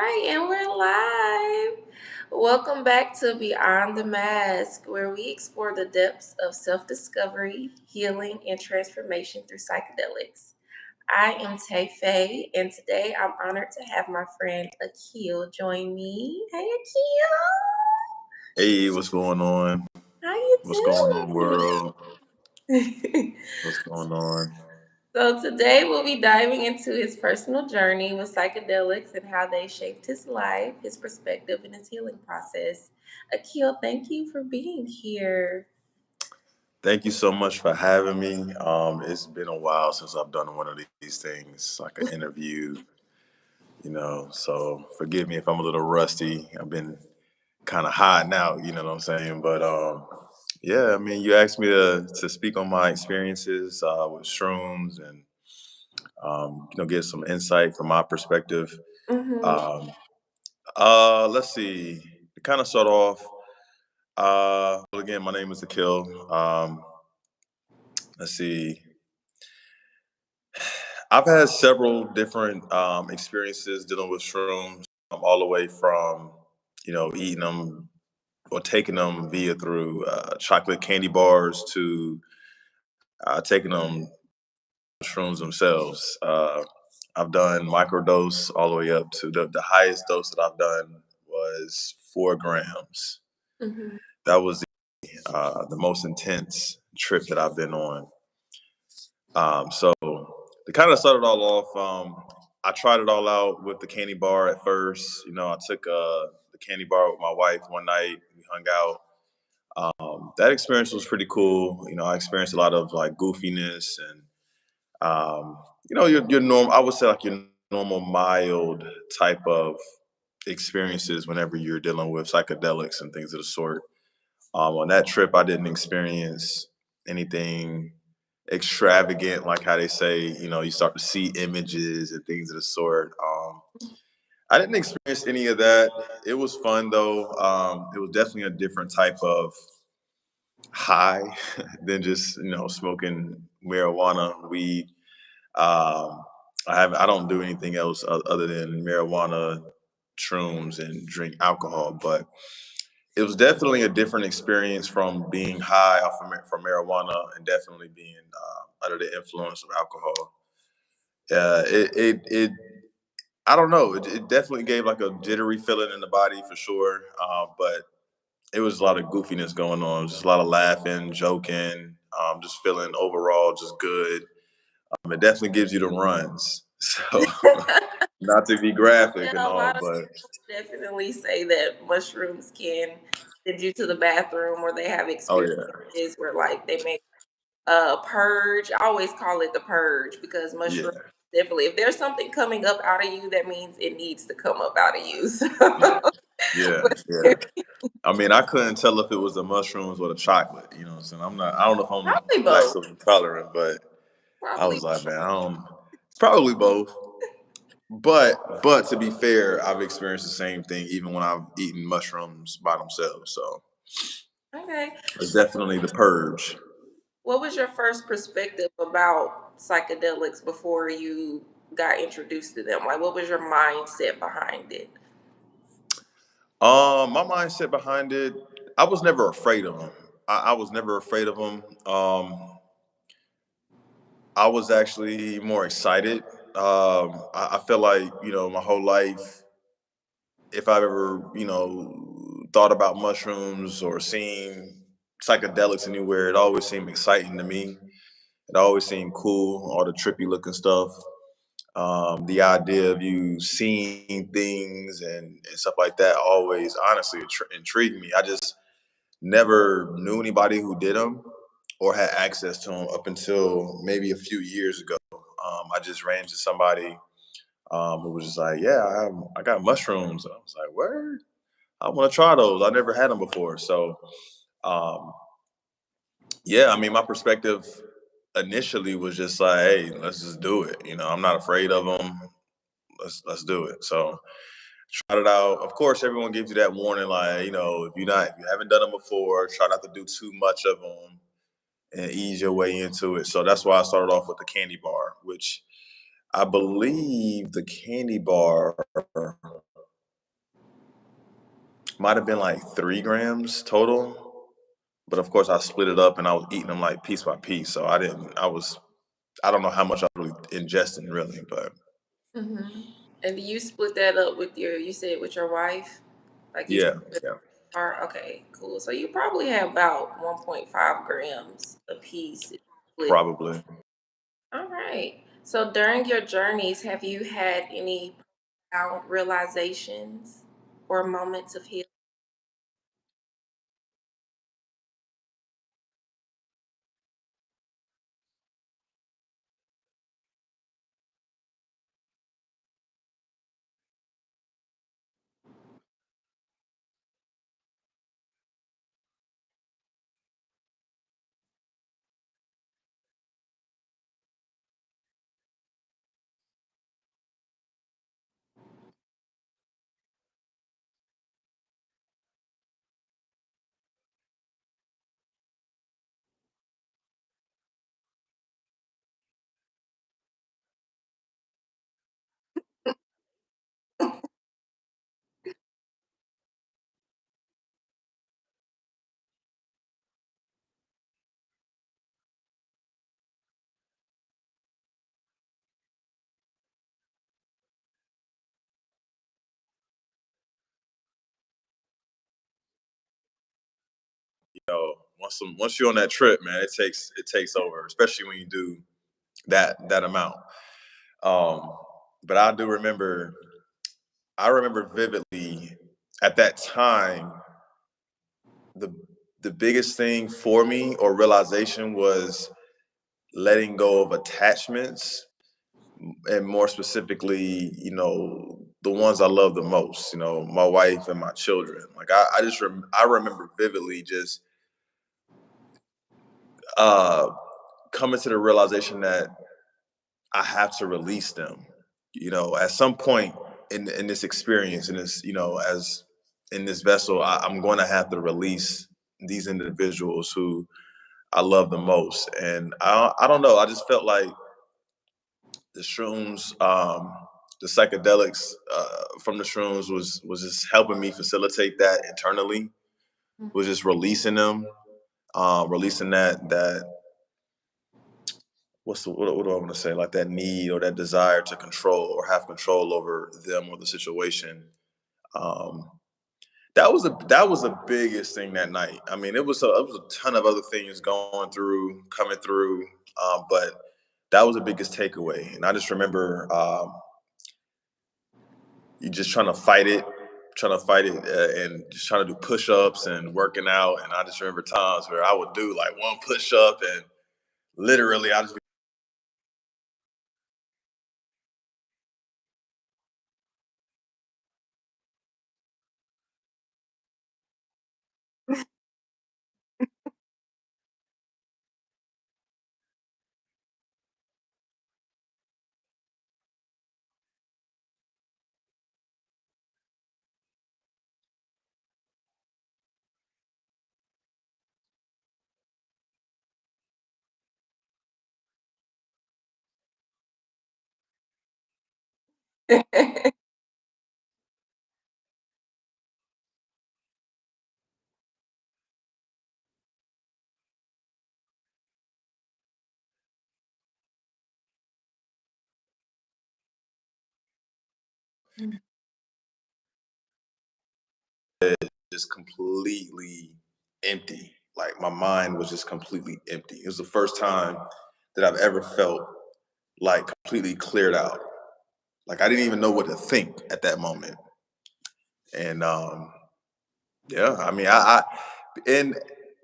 right, and we're live. Welcome back to Beyond the Mask, where we explore the depths of self discovery, healing, and transformation through psychedelics. I am Tay Faye, and today I'm honored to have my friend Aquil join me. Hey, Hey, what's going on? Aquil, how you What's going on, doing? world? What's going on? So today we'll be diving into his personal journey with psychedelics and how they shaped his life, his perspective, and his healing process. Akil, thank you for being here. Thank you so much for having me. It's been a while since I've done one of these things, like an interview, so forgive me if I'm a little rusty. I've been kind of hiding out, you know what I'm saying? But yeah, I mean, you asked me to speak on my experiences with shrooms and, get some insight from my perspective. Mm-hmm. Um, let's see, to kind of start off. Well, again, my name is Aquil. Let's see. I've had several different experiences dealing with shrooms, all the way from, eating them or taking them via through chocolate candy bars to taking them shrooms themselves. I've done microdose all the way up to the highest dose that I've done was 4 grams. Mm-hmm. That was the most intense trip that I've been on. So to kind of start it all off, I tried it all out with the candy bar at first. I took the candy bar with my wife one night. We hung out. That experience was pretty cool. I experienced a lot of like goofiness and your normal. I would say like your normal mild type of experiences whenever you're dealing with psychedelics and things of the sort. On that trip, I didn't experience anything extravagant, like how they say, you start to see images and things of the sort. I didn't experience any of that. It was fun though. It was definitely a different type of high than just smoking marijuana, weed. I don't do anything else other than marijuana, shrooms, and drink alcohol, but it was definitely a different experience from being high off of from marijuana and definitely being under the influence of alcohol. It I don't know. It definitely gave like a jittery feeling in the body for sure. But it was a lot of goofiness going on, just a lot of laughing, joking, just feeling overall just good. It definitely gives you the runs. So not to be graphic Yeah, and a all, lot of but people definitely say that mushrooms can send you to the bathroom, or they have oh yeah, experiences where like they make purge. I always call it the purge because yeah, mushrooms definitely, if there's something coming up out of you, that means it needs to come up out of you. yeah, So, yeah, but yeah. I mean, I couldn't tell if it was the mushrooms or the chocolate. You know what I'm saying? I don't know if I'm probably both. lactose intolerant, but I Probably. was like, man, I don't. It's probably both. But to be fair, I've experienced the same thing even when I've eaten mushrooms by themselves. So Okay. it's So, definitely the purge. what was your first perspective about psychedelics before you got introduced to them? Like, what was your mindset behind it? My mindset behind it, I was never afraid of them. I was never afraid of them. I was actually more excited. I feel like my whole life, if I've ever thought about mushrooms or seen psychedelics anywhere, it always seemed exciting to me. It always seemed cool, all the trippy looking stuff. The idea of you seeing things and stuff like that always honestly intrigued me. I just never knew anybody who did them or had access to them up until maybe a few years ago. I just ran into somebody who was just like, "Yeah, I got mushrooms." And I was like, "Word? I want to try those. I never had them before." So, um, yeah, I mean, my perspective initially was just like, "Hey, let's just do it." I'm not afraid of them. Let's do it. So tried it out. Of course, everyone gives you that warning, like if you haven't done them before, try not to do too much of them and ease your way into it. So that's why I started off with the candy bar, which I believe the candy bar might have been like 3 grams total. But of course, I split it up and I was eating them like piece by piece. So I don't know how much I was really ingesting really, but Mhm. And you split that up with you said with your wife? Like you yeah, split yeah, apart? Okay, cool. So you probably have about 1.5 grams a piece. Split. probably. All right. So during your journeys, have you had any profound realizations or moments of healing? Once you're on that trip, man, it takes over, especially when you do that amount. Um, but I remember vividly at that time the the biggest thing for me or realization was letting go of attachments and more specifically, the ones I love the most, my wife and my children. Like I remember vividly just uh coming to the realization that I have to release them. At some point in this experience, in this, as in this vessel, I'm going to have to release these individuals who I love the most. And I don't know. I just felt like the shrooms, the psychedelics from the shrooms was just helping me facilitate that internally. Was just releasing them, releasing that what do I want to say, like that need or that desire to control or have control over them or the situation. Um, that was the biggest thing that night. I mean, it was a ton of other things coming through, but that was the biggest takeaway. And I just remember you just trying to fight it, and just trying to do push-ups and working out. And I just remember times where I would do like one push-up and literally I just just completely empty. Like my mind was just completely empty. It was the first time that I've ever felt like completely cleared out. Like I didn't even know what to think at that moment. And yeah, I mean, and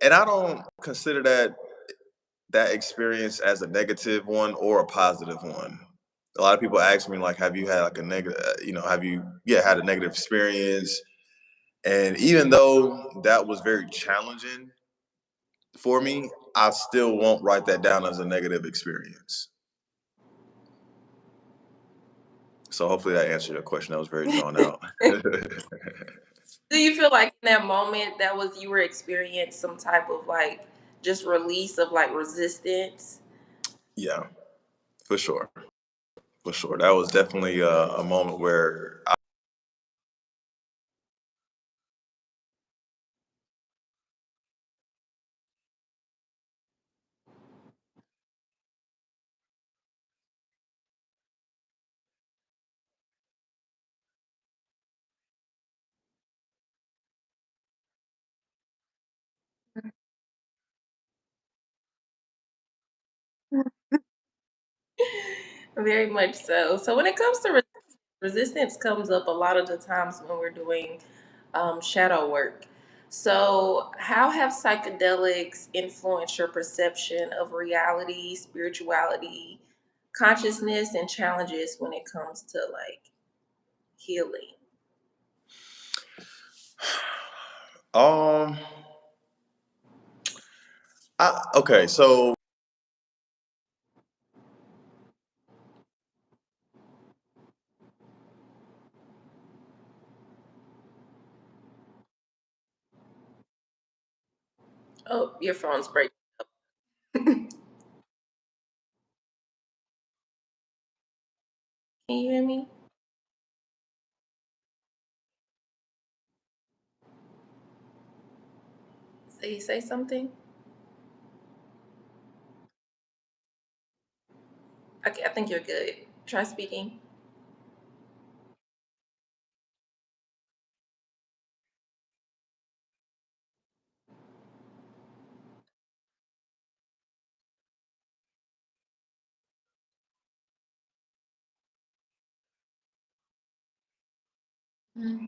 and I don't consider that experience as a negative one or a positive one. A lot of people ask me like, have you had like a negative, have you had a negative experience? And even though that was very challenging for me, I still won't write that down as a negative experience. So hopefully that answered your question. That was very drawn out. Do you feel like in that moment that was you were experiencing some type of like just release of like resistance? Yeah, for sure. For sure. That was definitely a moment where Very much so. So when it comes to resistance comes up a lot of the times when we're doing shadow work. So how have psychedelics influenced your perception of reality, spirituality, consciousness, and challenges when it comes to like healing? Um, okay, so Oh, your phone's breaking. Can you hear me? Say something. Okay, I think you're good. Try speaking. Mm.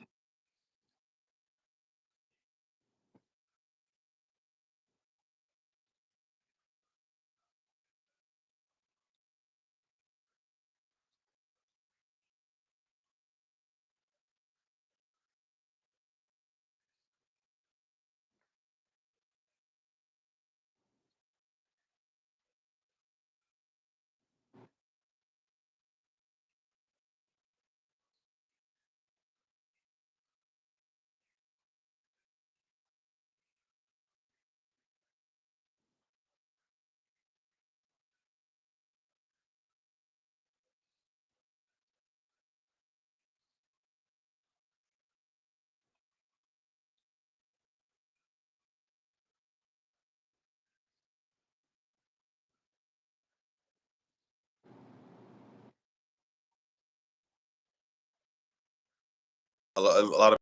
a lot of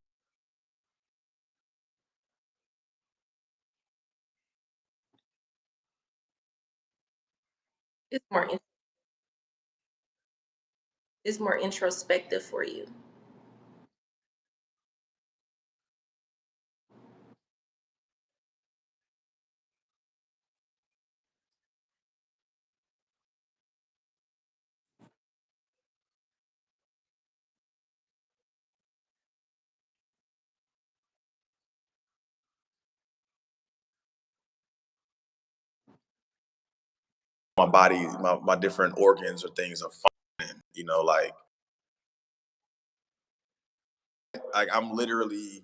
It's more introspective for you. my body, my different organs or things are fine. Like I'm literally,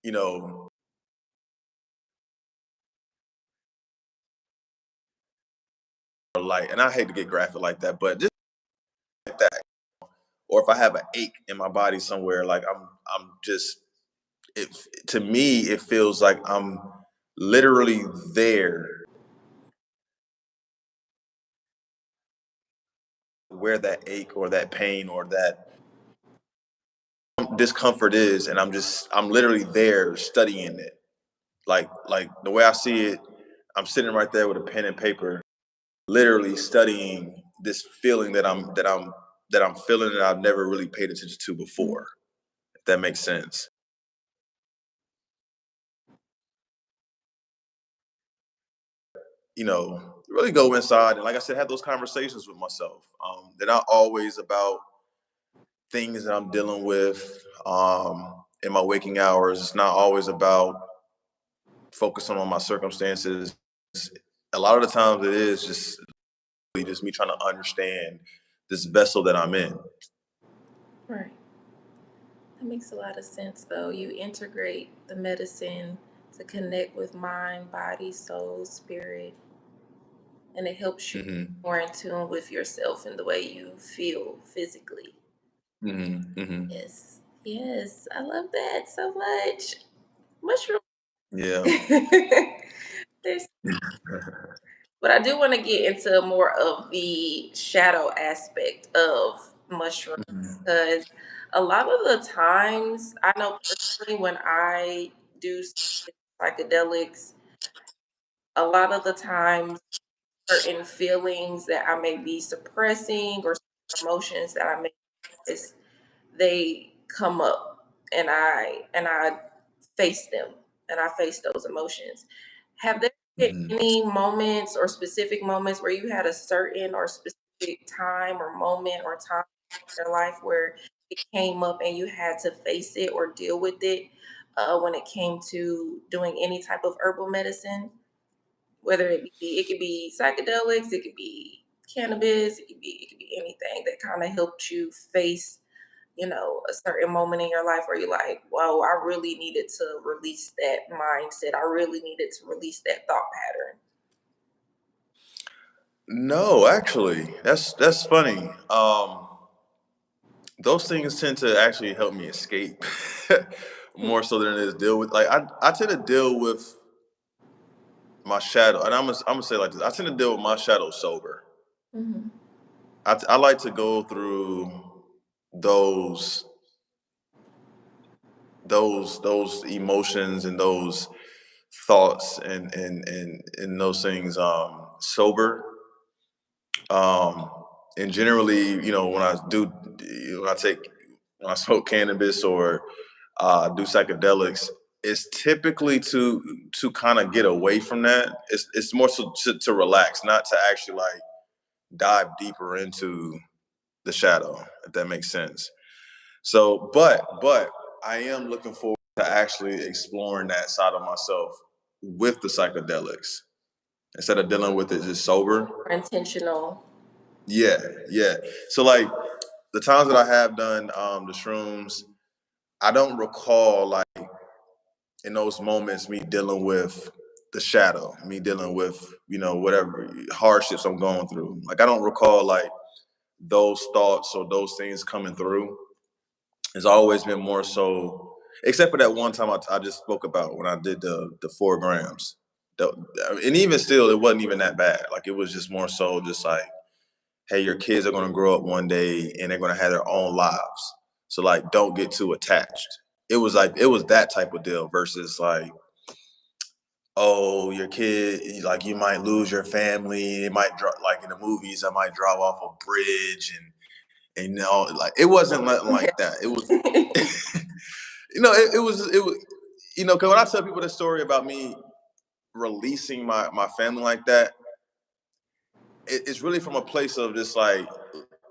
you know, like, and I hate to get graphic like that, but just like that. Or if I have an ache in my body somewhere, like I'm just, it to me, it feels like I'm literally there where that ache or that pain or that discomfort is, and I'm literally there studying it. Like the way I see it, I'm sitting right there with a pen and paper, literally studying this feeling that I'm feeling that I've never really paid attention to Mhm. before. If that makes sense. Really go inside and, like I said, have those conversations with myself. They're not always about things that I'm dealing with in my waking hours. It's not always about focusing on my circumstances. A lot of the times, it is just really just me trying to understand this vessel that I'm in. Right. That makes a lot of sense, though. You integrate the medicine to connect with mind, body, soul, spirit, and it helps you Hmm. more in tune with yourself and the way you feel physically. Hmm. Hmm. Yes. Yes. I love that so much. Mushroom. Yeah. There's, but I do want to get into more of the shadow aspect of mushrooms Hmm. because a lot of the times, I know personally when I do psychedelics, a lot of the times certain feelings that I may be suppressing or emotions that I may is they come up, and I face them, and I face those emotions. Have there been Mhm. any moments or specific moments where you had a certain or specific time or moment or time in your life where it came up and you had to face it or deal with it when it came to doing any type of herbal medicine? Whether it could be psychedelics, it could be cannabis, it could be anything that kind of helped you face, a certain moment in your life where you're like, whoa, I really needed to release that mindset. I really needed to release that thought pattern. No, actually, that's funny. Those things tend to actually help me escape more so than it is deal with. Like I tend to deal with my shadow, and I'm gonna say it like this. I tend to deal with my shadow sober. Mm-hmm. I like to go through those those emotions and those thoughts and those things sober. Um, and generally, when I take when I smoke cannabis or do psychedelics, it's typically to kind of get away from that. It's more so to relax, not to actually like dive deeper into the shadow, if that makes sense. So, but I am looking forward to actually exploring that side of myself with the psychedelics instead of dealing with it just sober. More intentional. Yeah, yeah. So like the times that I have done the shrooms, I don't recall like in those moments me dealing with the shadow, me dealing with whatever hardships I'm going through. Like I don't recall like those thoughts or those things coming through. It's always been more so, except for that one time I just spoke about when I did the 4 grams. The- and even still, it wasn't even that bad. Like it was just more so just like, hey, your kids are going to grow up one day and they're going to have their own lives. So like, don't get too attached. It was that type of deal versus like, oh, your kid, like you might lose your family. It might drop like in the movies. I might drop off a bridge and like it wasn't nothing like that. It was, it was, because when I tell people the story about me releasing my family like that, it's really from a place of just like,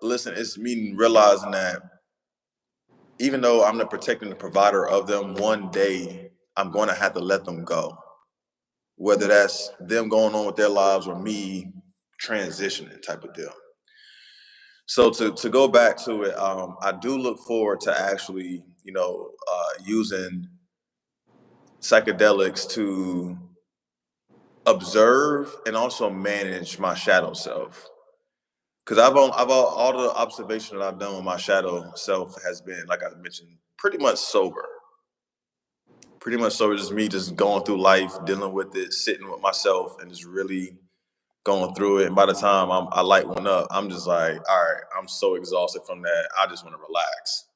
listen, it's me realizing that even though I'm the protector and the provider of them, one day I'm going to have to let them go. Whether that's them going on with their lives or me transitioning type of deal. So to go back to it, I do look forward to actually, using psychedelics to observe and also manage my shadow self. Because all the observation that I've done with my shadow self has been, like I mentioned, pretty much sober. Pretty much sober, just me just going through life, dealing with it, sitting with myself, and just really going through it. And by the time I light one up, I'm just like, all right, I'm so exhausted from that. I just want to relax.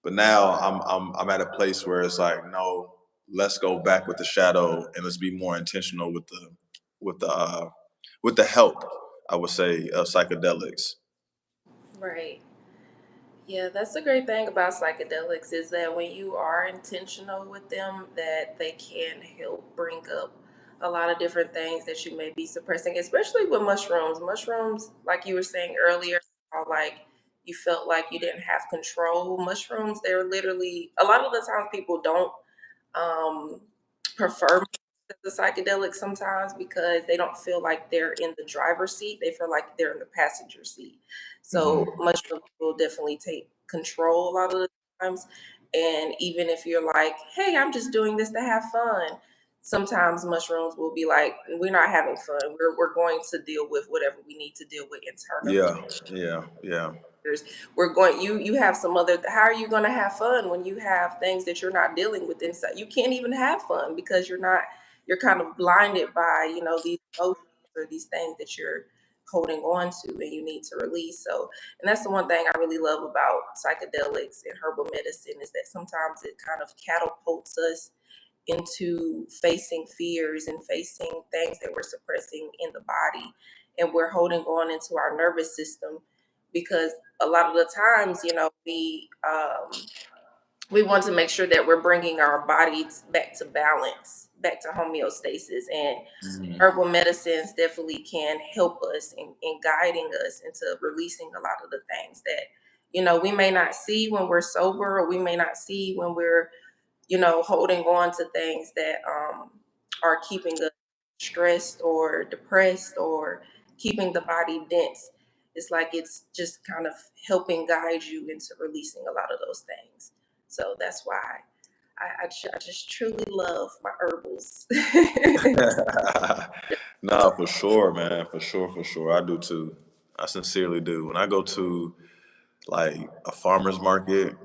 But now I'm at a place where it's like, no, let's go back with the shadow and let's be more intentional with the uh, with the help, I would say, of psychedelics. Right. Yeah, that's the great thing about psychedelics is that when you are intentional with them, that they can help bring up a lot of different things that you may be suppressing, especially with mushrooms. Mushrooms, like you were saying earlier, are like you felt like you didn't have control. Mushrooms, they're literally a lot of the times people don't um, prefer the psychedelics sometimes because they don't feel like they're in the driver's seat. They feel like they're in the passenger seat. So Hmm. mushrooms will definitely take control a lot of the times. And even if you're like, hey, I'm just doing this to have fun, sometimes mushrooms will be like, we're not having fun. We're going to deal with whatever we need to deal with internally. Yeah, yeah, yeah, We're going you have some other how are you going to have fun when you have things that you're not dealing with inside? You can't even have fun because you're kind of blinded by these emotions or these things that you're holding on to and you need to release. So, and that's the one thing I really love about psychedelics and herbal medicine is that sometimes it kind of catapults us into facing fears and facing things that we're suppressing in the body, and we're holding on into our nervous system because a lot of the times, we want to make sure that we're bringing our bodies back to balance, back to homeostasis, and Mhm. herbal medicines definitely can help us in guiding us into releasing a lot of the things that we may not see when we're sober, or we may not see when we're holding on to things that are keeping us stressed or depressed or keeping the body dense. It's like it's just kind of helping guide you into releasing a lot of those things. So that's why I just truly love my herbals. Nah, for sure, man. For sure, for sure. I do too. I sincerely do. When I go to like a farmer's market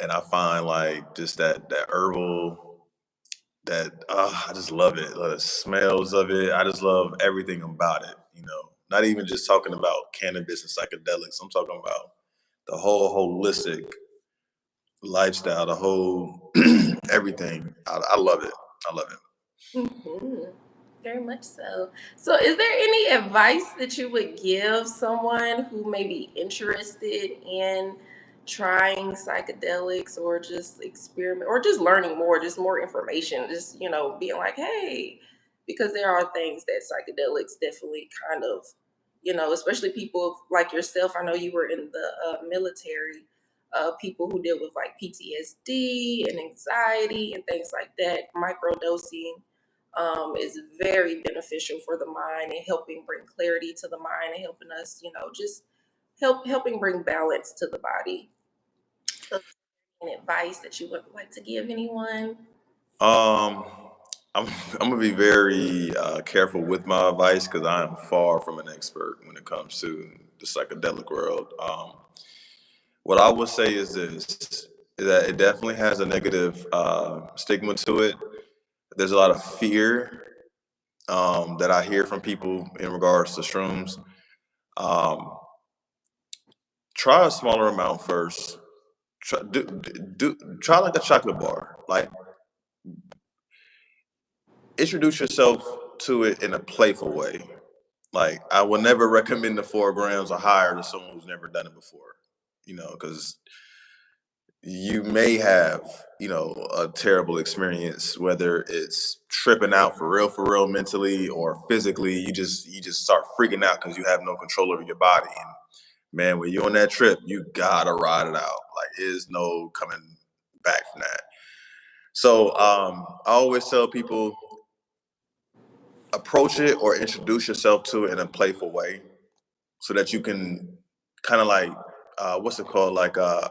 and I find like just that herbal, that I just love it. The smells of it. I just love everything about it. Not even just talking about cannabis and psychedelics. I'm talking about the whole holistic lifestyle, the whole everything. I love it. I love it. Mhm. Very much so. So, is there any advice that you would give someone who may be interested in trying psychedelics, or just experiment, or just learning more, just more information, just, being like, hey, because there are things that psychedelics definitely kind of, especially people like yourself. I know you were in the military, people who deal with like PTSD and anxiety and things like that, microdosing is very beneficial for the mind and helping bring clarity to the mind and helping us, just helping bring balance to the body. So, any advice that you would like to give anyone? Um, I'm I'm gonna be very careful with my advice because I am far from an expert when it comes to the psychedelic world. What I would say is this: is that it definitely has a negative stigma to it. There's a lot of fear that I hear from people in regards to shrooms. Um, Try a smaller amount first. Try like a chocolate bar. Like, introduce yourself to it in a playful way. Like, I would never recommend the 4 grams or higher to someone who's never done it before. Because you may have, a terrible experience, whether it's tripping out for real mentally or physically. You just start freaking out because you have no control over your body. And man, when you're on that trip, you gotta ride it out. Like, there's no coming back from that. So I always tell people, approach it or introduce yourself to it in a playful way so that you can kind of like what's it called, like uh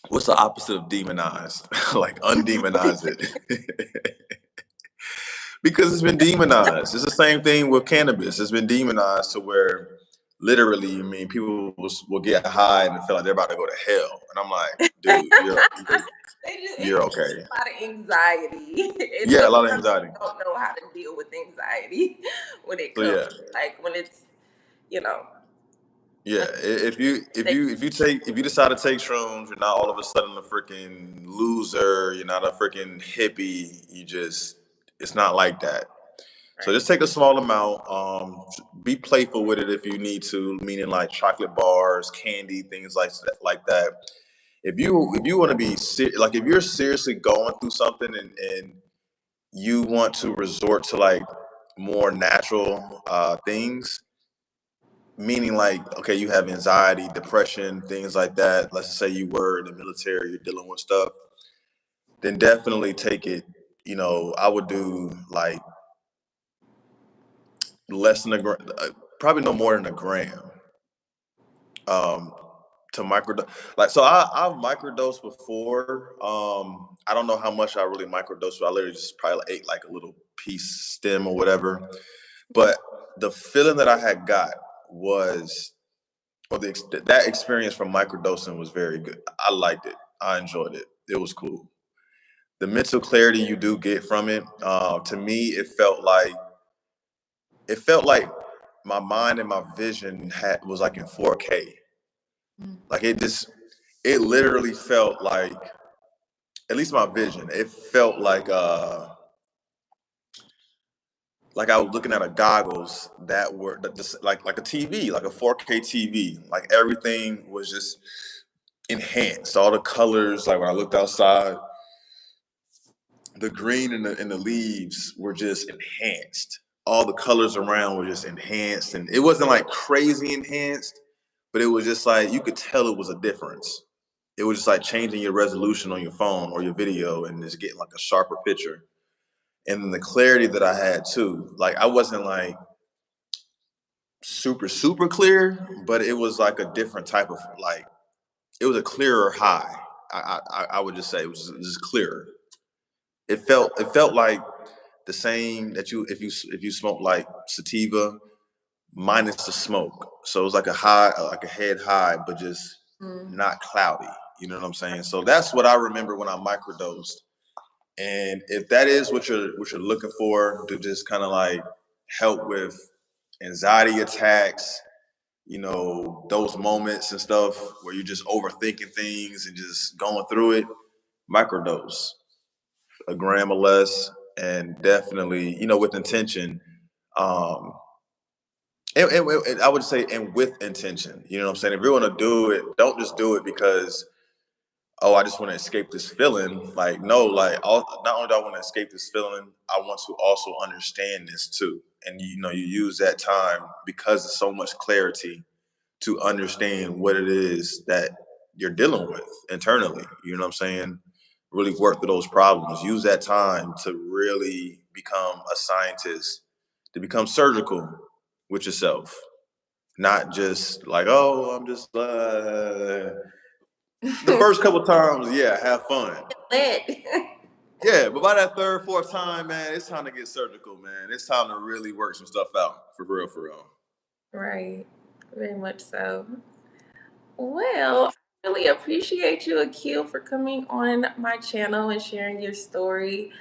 what's the opposite of demonized? Like, undemonize it. Because it's been demonized. It's the same thing with cannabis. It's been demonized to where literally, I mean, people will get high and feel like they're about to go to hell, and I'm like, dude, It you're gives okay. a lot of anxiety, and Yeah, a lot of sometimes anxiety. we don't know how to deal with anxiety when it So comes, yeah, like when it's, you know, yeah. If you decide to take shrooms, you're not all of a sudden a freaking loser. You're not a freaking hippie. It's not like that. So right. just take a small amount. Be playful with it if you need to, meaning like chocolate bars, candy, things like that. If you want to be like, if you're seriously going through something, and you want to resort to like more natural things, meaning like, okay, you have anxiety, depression, things like that. Let's just say you were in the military, you're dealing with stuff, then definitely take it. I would do like less than probably no more than a gram. Um, to microdose, like, so I've microdosed before. I don't know how much I really microdosed, but I literally just probably ate like a little piece stem or whatever. But the feeling that I had got was, or that experience from microdosing was very good. I liked it. I enjoyed it. It was cool. The mental clarity you do get from it, to me, it felt like my mind and my vision was like in 4K. Mm. Like, it literally felt like, at least my vision, it felt like I was looking at a goggles that were just like a TV, like a 4K TV. Like everything was just enhanced. All the colors, like when I looked outside, the green and the leaves were just enhanced. All the colors around were just enhanced, and it wasn't like crazy enhanced, but it was just like you could tell it was a difference. It was just like changing your resolution on your phone or your video and just getting like a sharper picture. And then the clarity that I had too. Like I wasn't like super clear, but it was like a different type of like it was a clearer high. I would just say it was just clearer. It felt like the same that you if you smoke like sativa minus the smoke. So it was like a high, like a head high, but just Mm. not cloudy. You know what I'm saying? So that's what I remember when I microdosed. And if that is what you're looking for to just kind of like help with anxiety attacks, you know, those moments and stuff where you're just overthinking things and just going through it, microdose, a gram or less, and definitely, you know, with intention. Um, and I would say, and with intention, you know what I'm saying? If you're gonna do it, don't just do it because, oh, I just want to escape this feeling. Like, no, like, not only do I want to escape this feeling, I want to also understand this too. And you know, you use that time because there's so much clarity to understand what it is that you're dealing with internally. You know what I'm saying? Really work through those problems. Use that time to really become a scientist, to become surgical with yourself. Not just like, oh, I'm just the first couple times, yeah, have fun. Lit. Yeah, but by that third, fourth time, man, it's time to get surgical, man. It's time to really work some stuff out. For real, for real. Right. Very much so. Well, I really appreciate you, Akil, for coming on my channel and sharing your story.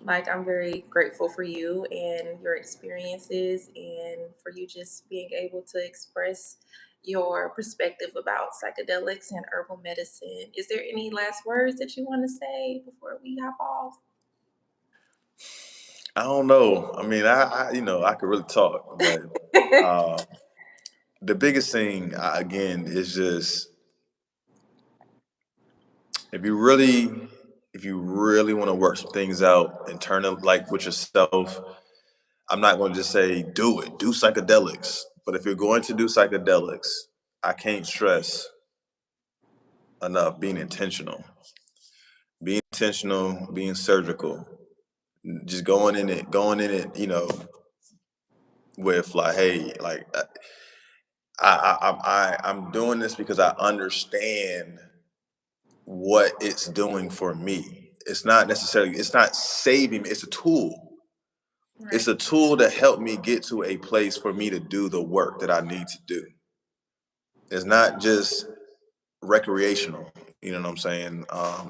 Like, I'm very grateful for you and your experiences, and for you just being able to express your perspective about psychedelics and herbal medicine. Is there any last words that you want to say before we hop off? I don't know. I mean, you know, I could really talk, but uh, the biggest thing, again, is just if you really, if you really want to work some things out internally, like with yourself, I'm not going to just say do psychedelics. But if you're going to do psychedelics, I can't stress enough being intentional, being surgical, just going in it, you know, with like, hey, like I'm doing this because I understand what it's doing for me. It's not necessarily, it's not saving me. It's a tool. It's Right. a tool to help me get to a place for me to do the work that I need to do. It's not just recreational. You know what I'm saying?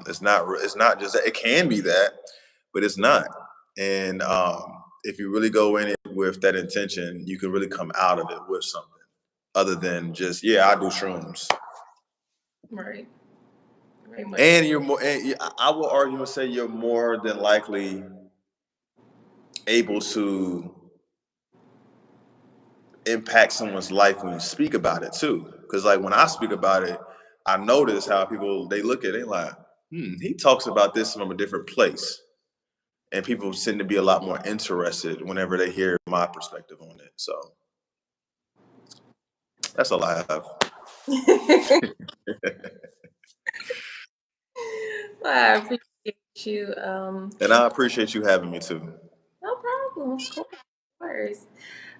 It's not just that. It can be that, but it's not. And if you really go in it with that intention, you can really come out of it with something other than just yeah, I do shrooms. Right. Very much. And you're more. And I will argue and say you're more than likely able to impact someone's life when you speak about it too. Because like when I speak about it, I notice how people they look at it like, he talks about this from a different place, and people seem to be a lot more interested whenever they hear my perspective on it. So that's all I have. Well, I appreciate you. And I appreciate you having me too. No problem. Of course. Of course.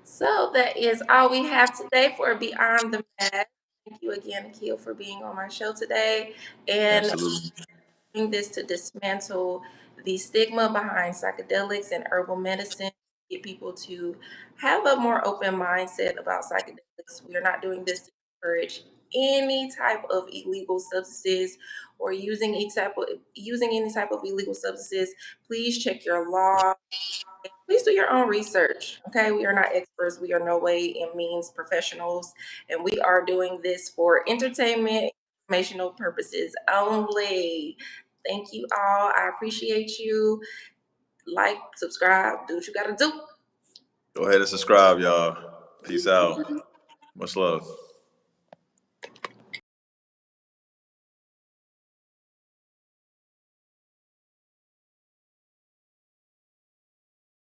So that is all we have today for Beyond the Mask. Thank you again, Akil, for being on my show today and Absolutely. doing this to dismantle the stigma behind psychedelics and herbal medicine, get people to have a more open mindset about psychedelics. We are not doing this to encourage any type of illegal substances or using any type of illegal substances. Please check your law. Please do your own research. Okay, we are not experts. We are no way in means professionals, and we are doing this for entertainment, informational purposes only. Thank you all. I appreciate you. like, subscribe, do what you gotta do. Go ahead and subscribe, y'all. Peace out. Much love.